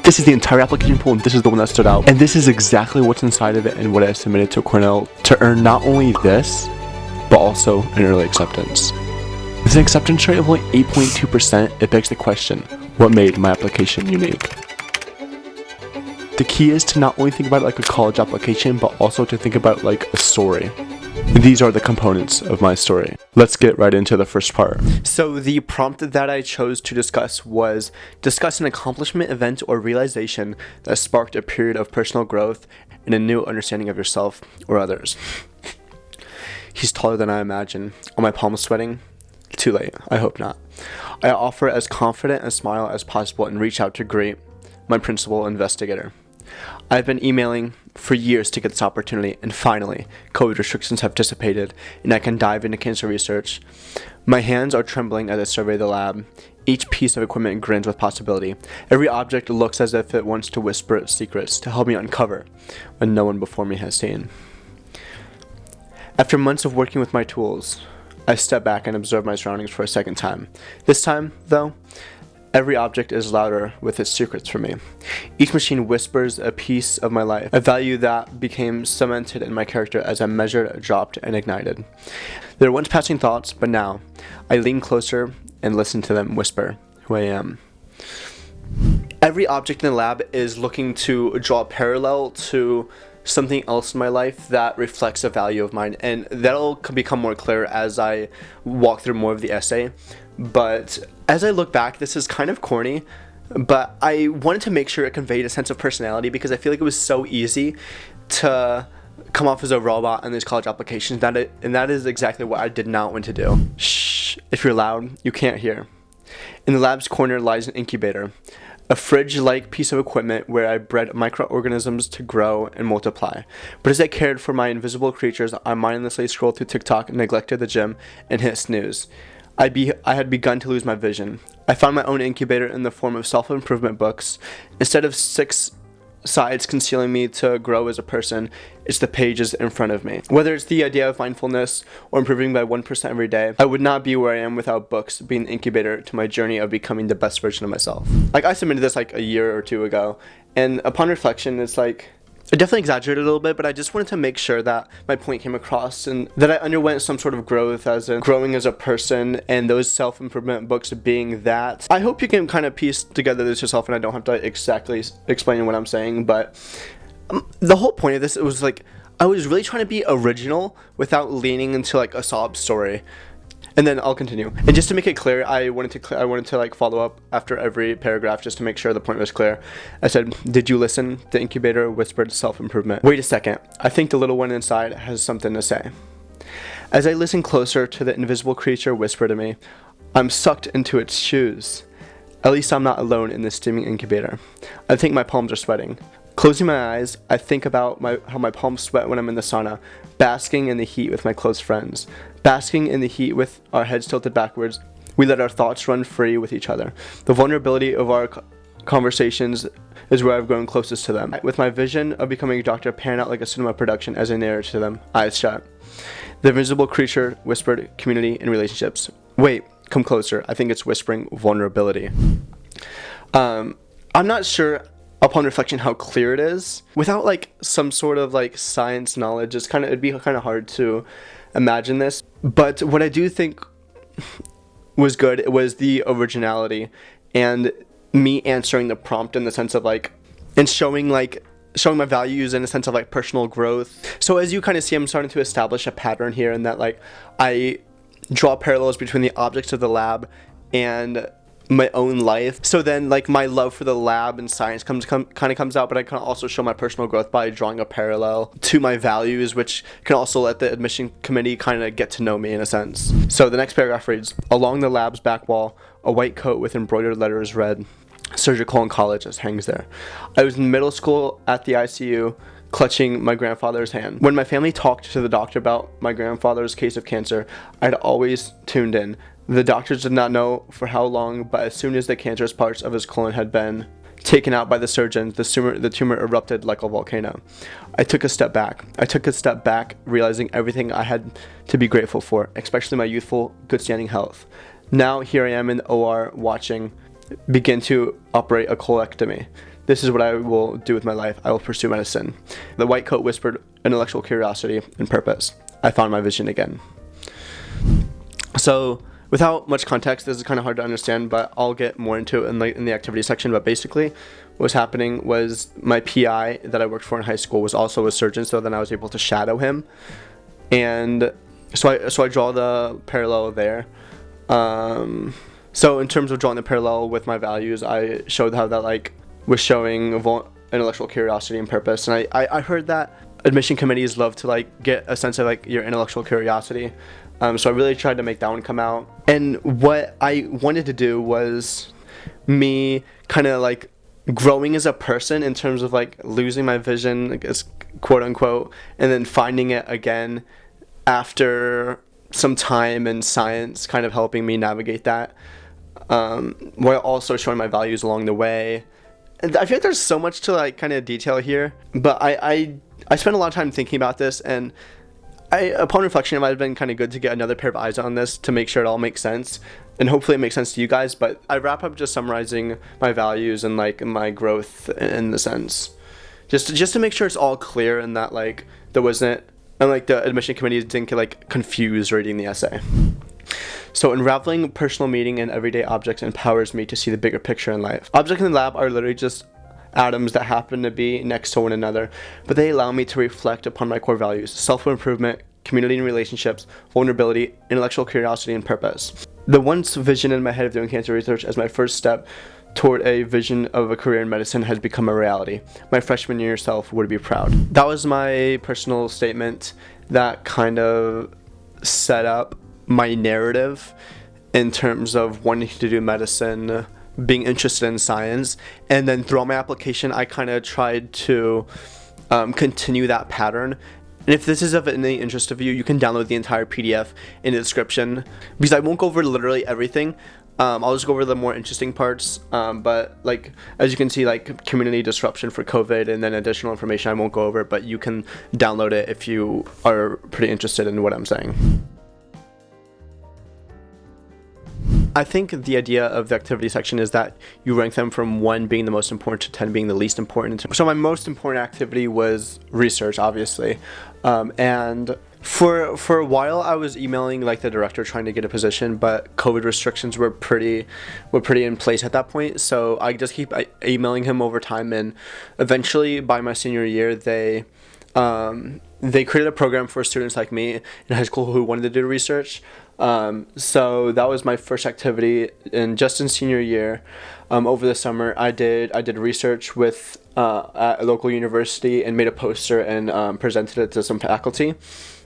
This is the entire application pool, and this is the one that stood out. And this is exactly what's inside of it and what I submitted to Cornell to earn not only this, but also an early acceptance. With an acceptance rate of only 8.2%, it begs the question, what made my application unique? The key is to not only think about it like a college application, but also to think about it like a story. These are the components of my story. Let's get right into the first part. So the prompt that I chose to discuss was discuss an accomplishment, event, or realization that sparked a period of personal growth and a new understanding of yourself or others. He's taller than I imagine. Are my palms sweating? Too late. I hope not. I offer as confident a smile as possible and reach out to greet my principal investigator. I've been emailing for years to get this opportunity, and finally, COVID restrictions have dissipated, and I can dive into cancer research. My hands are trembling as I survey the lab. Each piece of equipment grins with possibility. Every object looks as if it wants to whisper its secrets to help me uncover what no one before me has seen. After months of working with my tools, I step back and observe my surroundings for a second time. This time, though, every object is louder with its secrets for me. Each machine whispers a piece of my life, a value that became cemented in my character as I measured, dropped, and ignited. They were once passing thoughts, but now I lean closer and listen to them whisper who I am. Every object in the lab is looking to draw a parallel to something else in my life that reflects a value of mine, and that'll become more clear as I walk through more of the essay. But as I look back, this is kind of corny, but I wanted to make sure it conveyed a sense of personality because I feel like it was so easy to come off as a robot in these college applications, and that is exactly what I did not want to do. Shh, if you're loud, you can't hear. In the lab's corner lies an incubator, a fridge-like piece of equipment where I bred microorganisms to grow and multiply. But as I cared for my invisible creatures, I mindlessly scrolled through TikTok, neglected the gym, and hit snooze. I had begun to lose my vision. I found my own incubator in the form of self-improvement books. Instead of 6 sides concealing me to grow as a person, it's the pages in front of me. Whether it's the idea of mindfulness or improving by 1% every day, I would not be where I am without books being an incubator to my journey of becoming the best version of myself. Like, I submitted this like a year or two ago, and upon reflection, it's like, I definitely exaggerated a little bit, but I just wanted to make sure that my point came across and that I underwent some sort of growth as in growing as a person, and those self-improvement books being that. I hope you can kind of piece together this yourself and I don't have to exactly explain what I'm saying, but the whole point of this, it was like, I was really trying to be original without leaning into like a sob story. And then I'll continue. And just to make it clear, I wanted to like follow up after every paragraph just to make sure the point was clear. I said, "Did you listen?" The incubator whispered self-improvement. Wait a second. I think the little one inside has something to say. As I listened closer to the invisible creature whisper to me, I'm sucked into its shoes. At least I'm not alone in this steaming incubator. I think my palms are sweating. Closing my eyes, I think about how my palms sweat when I'm in the sauna, basking in the heat with my close friends. Basking in the heat with our heads tilted backwards, we let our thoughts run free with each other. The vulnerability of our conversations is where I've grown closest to them. With my vision of becoming a doctor pan out like a cinema production as I narrate to them, eyes shut. The invisible creature whispered community and relationships. Wait, come closer. I think it's whispering vulnerability. I'm not sure upon reflection how clear it is. Without like some sort of like science knowledge, it'd be kind of hard to imagine this. But what I do think was good was the originality and me answering the prompt in the sense of like, and showing my values in a sense of like personal growth. So as you kind of see, I'm starting to establish a pattern here in that like I draw parallels between the objects of the lab and my own life. So then like my love for the lab and science kind of comes out, but I can also show my personal growth by drawing a parallel to my values, which can also let the admission committee kind of get to know me in a sense. So the next paragraph reads, along the lab's back wall, a white coat with embroidered letters read, surgical oncologist hangs there. I was in middle school at the ICU, clutching my grandfather's hand. When my family talked to the doctor about my grandfather's case of cancer, I'd always tuned in. The doctors did not know for how long, but as soon as the cancerous parts of his colon had been taken out by the surgeon, the tumor erupted like a volcano. I took a step back, realizing everything I had to be grateful for, especially my youthful, good standing health. Now here I am in the OR watching begin to operate a colectomy. This is what I will do with my life. I will pursue medicine. The white coat whispered intellectual curiosity and purpose. I found my vision again. So without much context, this is kind of hard to understand, but I'll get more into it in the activity section. But basically what was happening was my PI that I worked for in high school was also a surgeon, so then I was able to shadow him. And so I draw the parallel there. So in terms of drawing the parallel with my values, I showed how that like was showing intellectual curiosity and purpose. And I heard that admission committees love to like get a sense of like your intellectual curiosity. So I really tried to make that one come out. And what I wanted to do was me kind of like growing as a person in terms of like losing my vision, I guess, quote unquote, and then finding it again after some time in science, kind of helping me navigate that, while also showing my values along the way. And I feel like there's so much to like kind of detail here, but I spent a lot of time thinking about this, and upon reflection, it might have been kind of good to get another pair of eyes on this to make sure it all makes sense, and hopefully it makes sense to you guys. But I wrap up just summarizing my values and like my growth in the sense, just to make sure it's all clear and that like there wasn't, and like the admission committee didn't get like confused reading the essay. So unraveling personal meaning in everyday objects empowers me to see the bigger picture in life. Objects in the lab are literally just atoms that happen to be next to one another, but they allow me to reflect upon my core values: self-improvement, community and relationships, vulnerability, intellectual curiosity, and purpose. The once vision in my head of doing cancer research as my first step toward a vision of a career in medicine has become a reality. My freshman year self would be proud. That was my personal statement that kind of set up my narrative in terms of wanting to do medicine, being interested in science, and then throughout my application I kind of tried to continue that pattern. And if this is of any interest of you, you can download the entire PDF in the description, because I won't go over literally everything. I'll just go over the more interesting parts, but like as you can see, like community disruption for COVID and then additional information I won't go over, but you can download it if you are pretty interested in what I'm saying. I think the idea of the activity section is that you rank them from 1 being the most important to 10 being the least important. So my most important activity was research, obviously. And for a while I was emailing like the director trying to get a position, but COVID restrictions were pretty in place at that point. So I just keep emailing him over time, and eventually by my senior year they created a program for students like me in high school who wanted to do research. So that was my first activity, and just in senior year, over the summer, I did research with at a local university and made a poster and presented it to some faculty.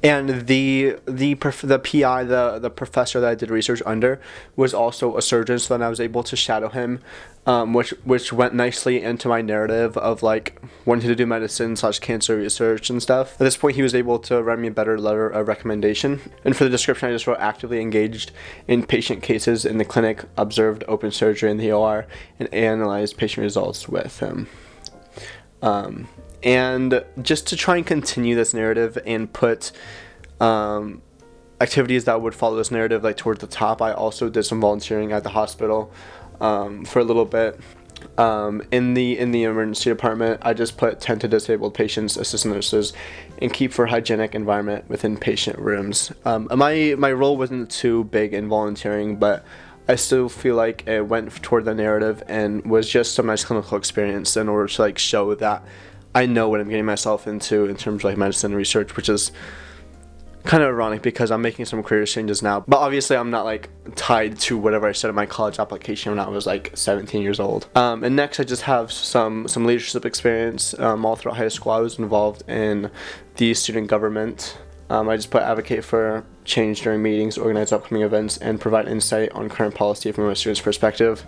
And the PI, the professor that I did research under, was also a surgeon, so then I was able to shadow him, which went nicely into my narrative of like wanting to do medicine / cancer research and stuff. At this point, he was able to write me a better letter of recommendation. And for the description, I just wrote actively engaged in patient cases in the clinic, observed open surgery in the OR, and analyzed patient results with him. And just to try and continue this narrative and put activities that would follow this narrative like towards the top, I also did some volunteering at the hospital for a little bit. In the emergency department, I just put tend to disabled patients, assistant nurses, and keep for hygienic environment within patient rooms. My role wasn't too big in volunteering, but I still feel like it went toward the narrative and was just some nice clinical experience in order to like show that I know what I'm getting myself into in terms of like medicine research, which is kind of ironic because I'm making some career changes now. But obviously I'm not like tied to whatever I said in my college application when I was like 17 years old. And next I just have some leadership experience. All throughout high school I was involved in the student government. I just put advocate for change during meetings, organize upcoming events, and provide insight on current policy from a student's perspective.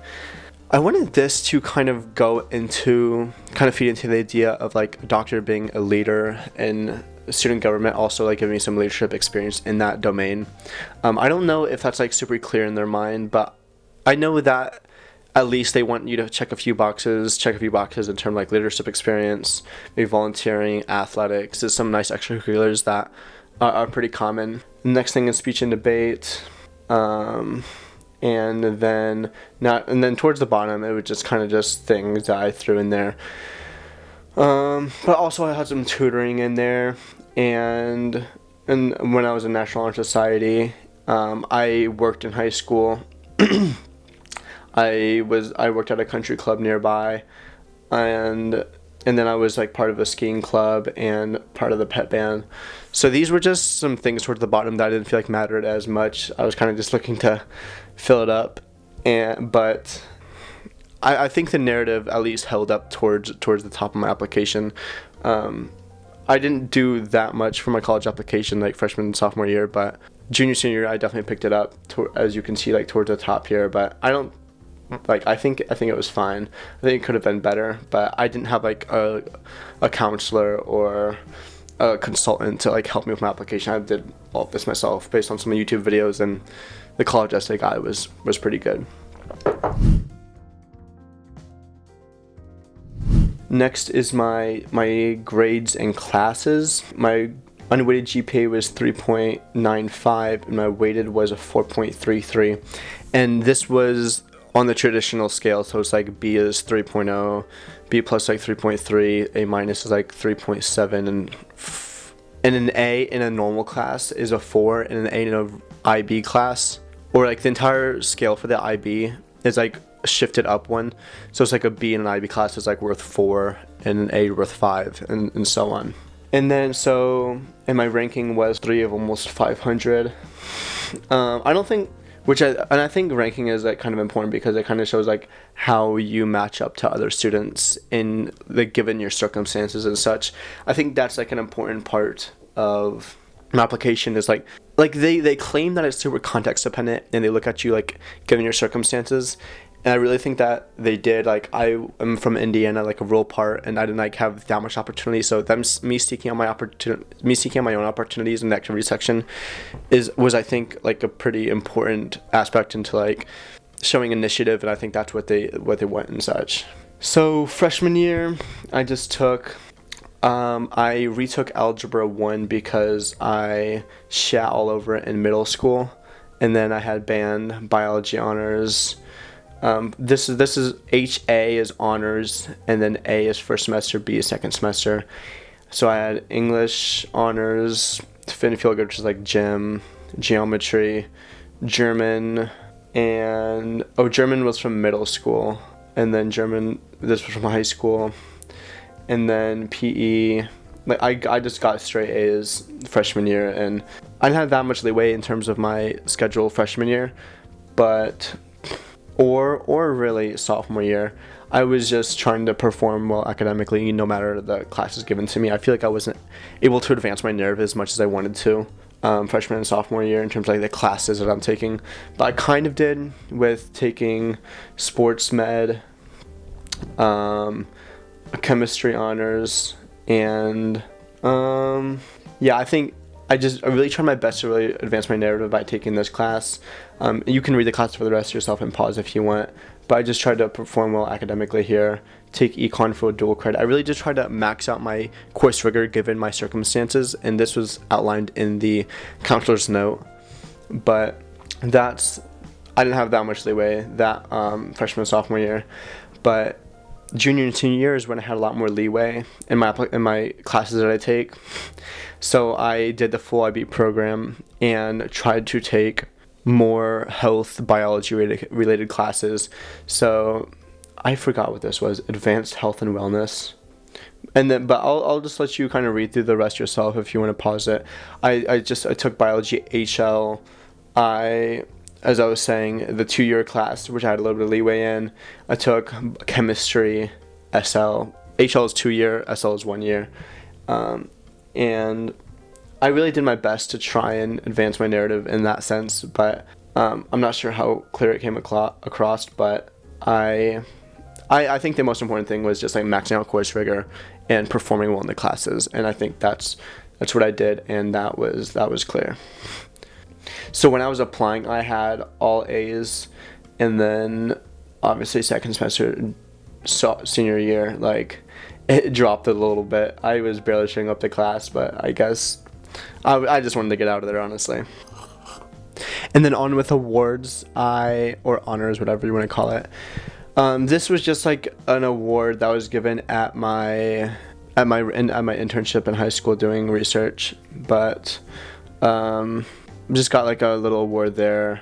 I wanted this to kind of feed into the idea of like a doctor being a leader in student government, also like giving me some leadership experience in that domain. I don't know if that's like super clear in their mind, but I know that at least they want you to check a few boxes in terms of like leadership experience, maybe volunteering, athletics. There's some nice extracurriculars that are pretty common. The next thing is speech and debate. and then towards the bottom it was just kind of just things that I threw in there. But also I had some tutoring in there, and when I was in National Honor Society, I worked in high school. I worked at a country club nearby, and then I was like part of a skiing club and part of the pep band. So these were just some things towards the bottom that I didn't feel like mattered as much. I was kind of just looking to fill it up, but I think the narrative at least held up towards the top of my application. I didn't do that much for my college application like freshman and sophomore year, but junior, senior year I definitely picked it up as you can see, like towards the top here. But I think it was fine. I think it could have been better, but I didn't have like a counselor or a consultant to like help me with my application. I did all of this myself based on some YouTube videos, and the college essay guide was pretty good. Next is my grades and classes. My unweighted GPA was 3.95 and my weighted was a 4.33, and this was on the traditional scale, so it's like B is 3.0, B plus like 3.3, A minus is like 3.7, and an A in a normal class is a 4, and an A in a IB class, or like the entire scale for the IB is like shifted up one, so it's like a B in an IB class is like worth 4 and an A worth 5, and so on. And then and my ranking was 3 of almost 500. I think ranking is like kind of important because it kind of shows like how you match up to other students in like given your circumstances and such. I think that's like an important part of an application is like they claim that it's super context dependent and they look at you like given your circumstances. And I really think that they did. Like I am from Indiana, like a rural part, and I didn't like have that much opportunity. So me seeking out my own opportunities in the activity section was I think like a pretty important aspect into like showing initiative, and I think that's what they want and such. So freshman year, I just took. I retook Algebra 1 because I shat all over it in middle school, and then I had band, biology honors. This is HA is honors, and then A is first semester, B is second semester. So I had English honors, fit and feel good, which is like gym, geometry, German, and German was from middle school, and then this was from high school, and then PE. Like I just got straight A's freshman year, and I didn't have that much leeway in terms of my schedule freshman year, but. Or really sophomore year, I was just trying to perform well academically no matter the classes given to me. I feel like I wasn't able to advance my narrative as much as I wanted to freshman and sophomore year in terms of like the classes that I'm taking, but I kind of did with taking sports med, chemistry honors, and I think I really tried my best to really advance my narrative by taking this class. You can read the class for the rest yourself and pause if you want, but I just tried to perform well academically here, take econ for dual credit. I really just tried to max out my course rigor given my circumstances, and this was outlined in the counselor's note, but I didn't have that much leeway that freshman and sophomore year, but junior and senior year is when I had a lot more leeway in my classes that I take. So I did the full IB program and tried to take more health biology related classes. So I forgot what this was, advanced health and wellness. But I'll just let you kind of read through the rest yourself if you want to pause it. I took biology HL. As I was saying, the 2-year class, which I had a little bit of leeway in. I took chemistry, SL. HL is 2-year, SL is 1 year. And I really did my best to try and advance my narrative in that sense, but I'm not sure how clear it came across, but I think the most important thing was just like maxing out course rigor and performing well in the classes, and I think that's what I did, and that was clear. So when I was applying, I had all A's, and then obviously second semester, senior year, like it dropped a little bit. I was barely showing up to class, but I guess I just wanted to get out of there, honestly. And then on with awards, or honors, whatever you want to call it. This was just like an award that was given at my internship in high school doing research, but just got like a little award there.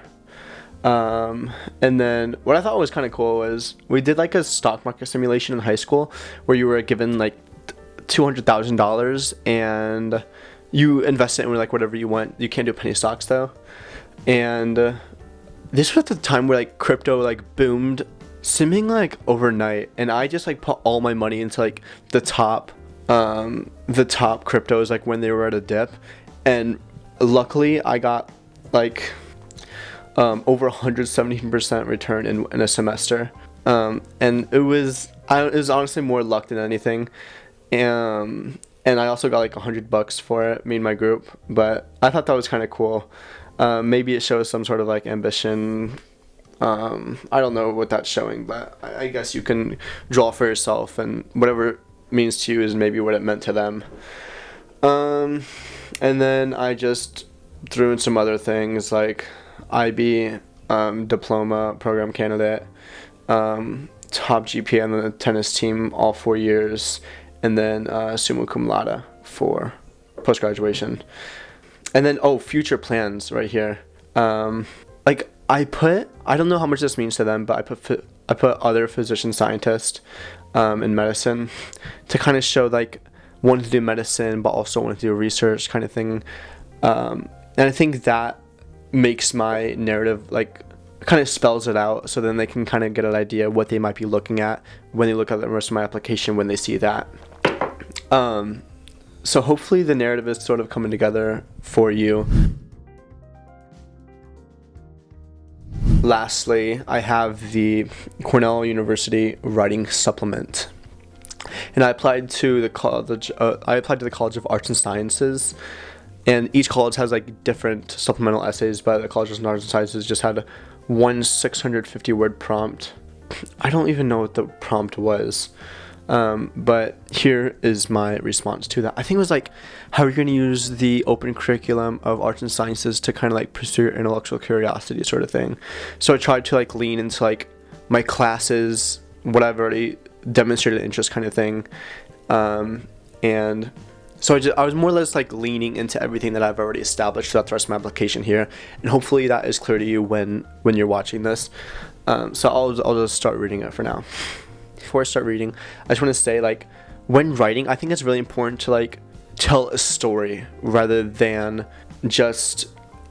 And then what I thought was kind of cool was we did like a stock market simulation in high school where you were given like $200,000 and you invest it in like whatever you want. You can't do penny stocks though. And this was at the time where like crypto like boomed seeming like overnight, and I just like put all my money into like the top cryptos like when they were at a dip, and luckily I got like over 117% return in a semester, and it was honestly more luck than anything, and I also got like $100 for it, me and my group, but I thought that was kind of cool. Maybe it shows some sort of like ambition. I don't know what that's showing, but I guess you can draw for yourself, and whatever it means to you is maybe what it meant to them. And then I just threw in some other things like IB, diploma, program candidate, top GPA on the tennis team all 4 years, and then summa cum laude for post-graduation. And then, future plans right here. Like I don't know how much this means to them, but I put other physician scientists in medicine to kind of show like wanting to do medicine, but also want to do research kind of thing. And I think that makes my narrative like kind of spells it out, so then they can kind of get an idea what they might be looking at when they look at the rest of my application when they see that. So hopefully the narrative is sort of coming together for you. Lastly, I have the Cornell University writing supplement, and I applied to the College of Arts and Sciences, and each college has like different supplemental essays, but the College of Arts and Sciences just had one 650-word prompt. I don't even know what the prompt was. But here is my response to that. I think it was like, how are you going to use the open curriculum of arts and sciences to kind of like pursue your intellectual curiosity sort of thing. So I tried to like lean into like my classes, what I've already demonstrated interest kind of thing. And so I was more or less like leaning into everything that I've already established throughout the rest of my application here. And hopefully that is clear to you when you're watching this. So I'll just start reading it for now. Before I start reading, I just want to say, like, when writing, I think it's really important to like tell a story rather than just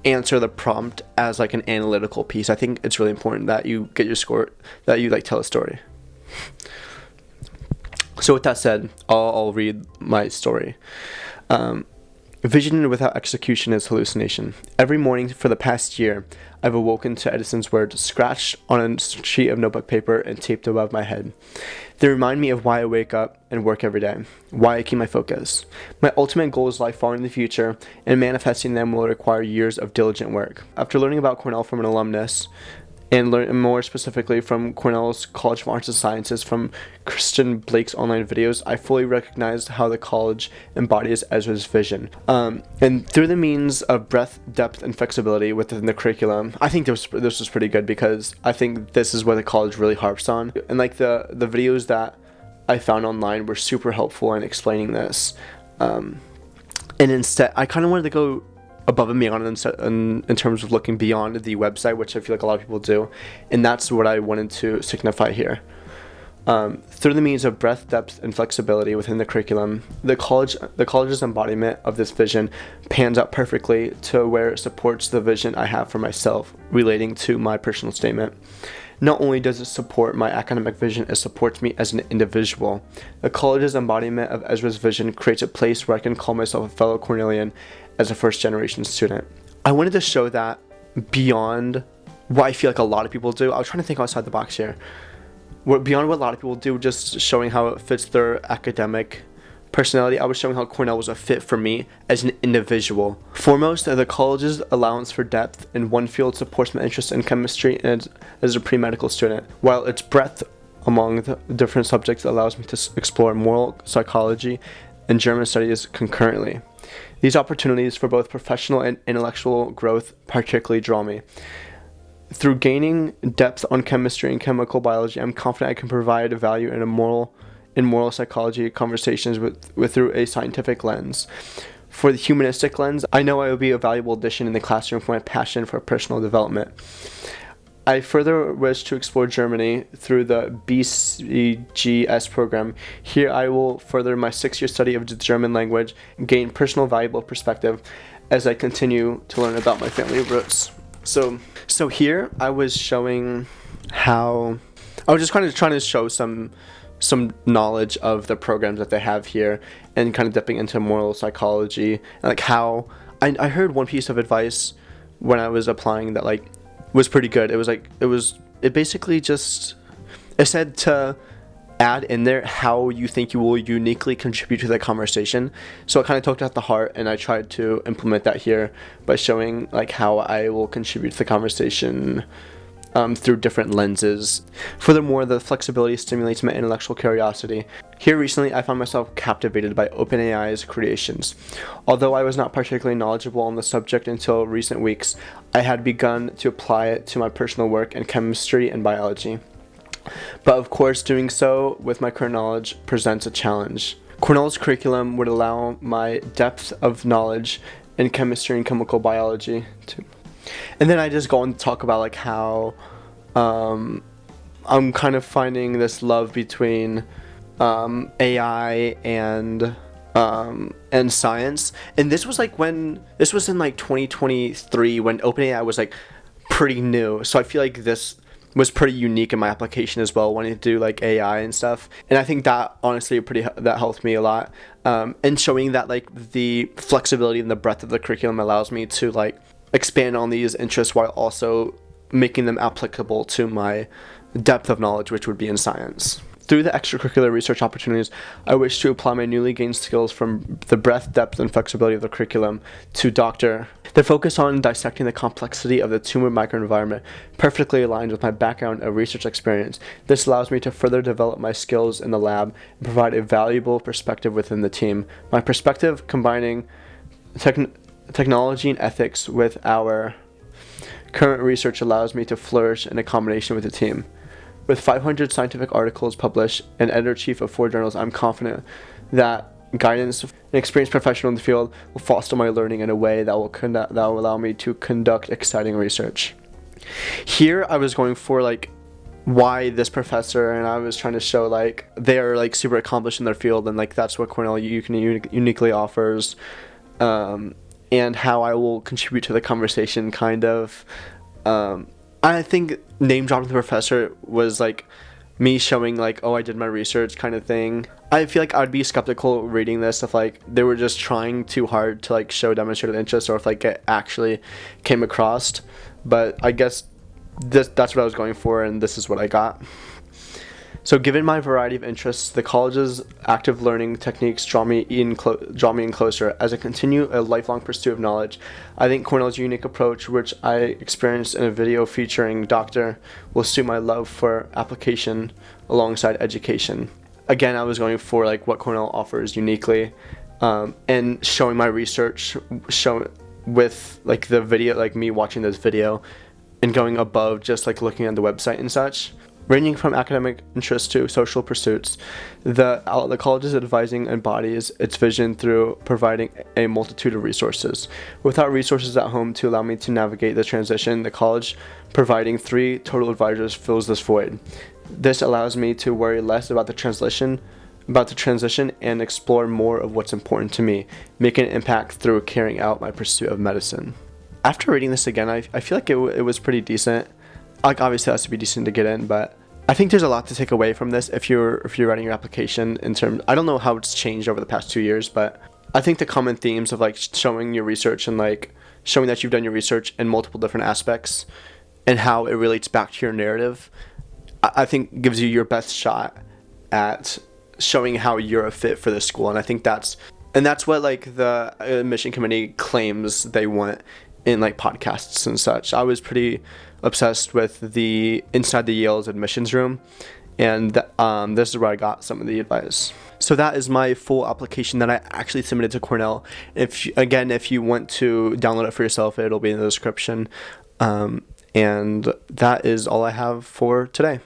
answer the prompt as like an analytical piece. I think it's really important that you get your score, that you like tell a story. So with that said, I'll read my story. Vision without execution is hallucination. Every morning for the past year, I've awoken to Edison's words scratched on a sheet of notebook paper and taped above my head. They remind me of why I wake up and work every day, why I keep my focus. My ultimate goals lie far in the future, and manifesting them will require years of diligent work. After learning about Cornell from an alumnus, and learn more specifically from Cornell's College of Arts and Sciences from Kristen Blake's online videos, I fully recognized how the college embodies Ezra's vision. And through the means of breadth, depth, and flexibility within the curriculum, I think this was pretty good, because I think this is what the college really harps on. And like the videos that I found online were super helpful in explaining this. And instead, I kind of wanted to go above and beyond in terms of looking beyond the website, which I feel like a lot of people do, and that's what I wanted to signify here. Through the means of breadth, depth, and flexibility within the curriculum, the college's embodiment of this vision pans out perfectly to where it supports the vision I have for myself relating to my personal statement. Not only does it support my academic vision, it supports me as an individual. The college's embodiment of Ezra's vision creates a place where I can call myself a fellow Cornellian as a first-generation student. I wanted to show that beyond what I feel like a lot of people do. I was trying to think outside the box here. Beyond what a lot of people do, just showing how it fits their academic personality, I was showing how Cornell was a fit for me as an individual. Foremost, the college's allowance for depth in one field supports my interest in chemistry and as a pre-medical student, while its breadth among the different subjects allows me to explore moral psychology and German studies concurrently. These opportunities for both professional and intellectual growth particularly draw me. Through gaining depth on chemistry and chemical biology, I'm confident I can provide value in moral psychology conversations through a scientific lens. For the humanistic lens, I know I will be a valuable addition in the classroom for my passion for personal development. I further wish to explore Germany through the BCGS program. Here I will further my 6-year study of the German language and gain personal valuable perspective as I continue to learn about my family roots. So here I was showing how I was just kind of trying to show some knowledge of the programs that they have here and kind of dipping into moral psychology and like how I heard one piece of advice when I was applying that like was pretty good. It basically just, it said to add in there how you think you will uniquely contribute to the conversation. So it kind of took at the heart, and I tried to implement that here by showing like how I will contribute to the conversation through different lenses. Furthermore, the flexibility stimulates my intellectual curiosity. Here recently, I found myself captivated by OpenAI's creations. Although I was not particularly knowledgeable on the subject until recent weeks, I had begun to apply it to my personal work in chemistry and biology. But of course, doing so with my current knowledge presents a challenge. Cornell's curriculum would allow my depth of knowledge in chemistry and chemical biology to. And then I just go on to talk about like how I'm kind of finding this love between AI and science. And this was in like 2023 when OpenAI was like pretty new. So I feel like this was pretty unique in my application as well, wanting to do like AI and stuff. And I think that honestly that helped me a lot. And showing that like the flexibility and the breadth of the curriculum allows me to like expand on these interests while also making them applicable to my depth of knowledge, which would be in science. Through the extracurricular research opportunities, I wish to apply my newly gained skills from the breadth, depth, and flexibility of the curriculum to Doctor. The focus on dissecting the complexity of the tumor microenvironment perfectly aligns with my background of research experience. This allows me to further develop my skills in the lab and provide a valuable perspective within the team. My perspective combining technology and ethics with our current research allows me to flourish in a combination with the team. With 500 scientific articles published and editor-chief of 4 journals, I'm confident that guidance and experienced professional in the field will foster my learning in a way that will allow me to conduct exciting research. Here I was going for like why this professor, and I was trying to show like they're like super accomplished in their field, and like that's what Cornell uniquely offers, and how I will contribute to the conversation kind of. I think name dropping the professor was like me showing like, oh, I did my research kind of thing. I feel like I'd be skeptical reading this if like they were just trying too hard to like show demonstrated interest, or if like it actually came across. But I guess that's what I was going for, and this is what I got. So given my variety of interests, the college's active learning techniques draw me in closer. As I continue a lifelong pursuit of knowledge, I think Cornell's unique approach, which I experienced in a video featuring Doctor, will suit my love for application alongside education. Again, I was going for like what Cornell offers uniquely, and showing my research, with like the video, like me watching this video, and going above just like looking at the website and such. Ranging from academic interests to social pursuits, the college's advising embodies its vision through providing a multitude of resources. Without resources at home to allow me to navigate the transition, the college providing 3 total advisors fills this void. This allows me to worry less about the transition and explore more of what's important to me, making an impact through carrying out my pursuit of medicine. After reading this again, I feel like it was pretty decent. Like obviously it has to be decent to get in, but I think there's a lot to take away from this if you're writing your application in terms. I don't know how it's changed over the past 2 years, but I think the common themes of like showing your research and like showing that you've done your research in multiple different aspects and how it relates back to your narrative, I think gives you your best shot at showing how you're a fit for this school. And I think that's what like the admission committee claims they want in like podcasts and such. I was pretty obsessed with the inside the Yale's admissions room, and this is where I got some of the advice. So that is my full application that I actually submitted to Cornell. If you want to download it for yourself, it'll be in the description. And that is all I have for today.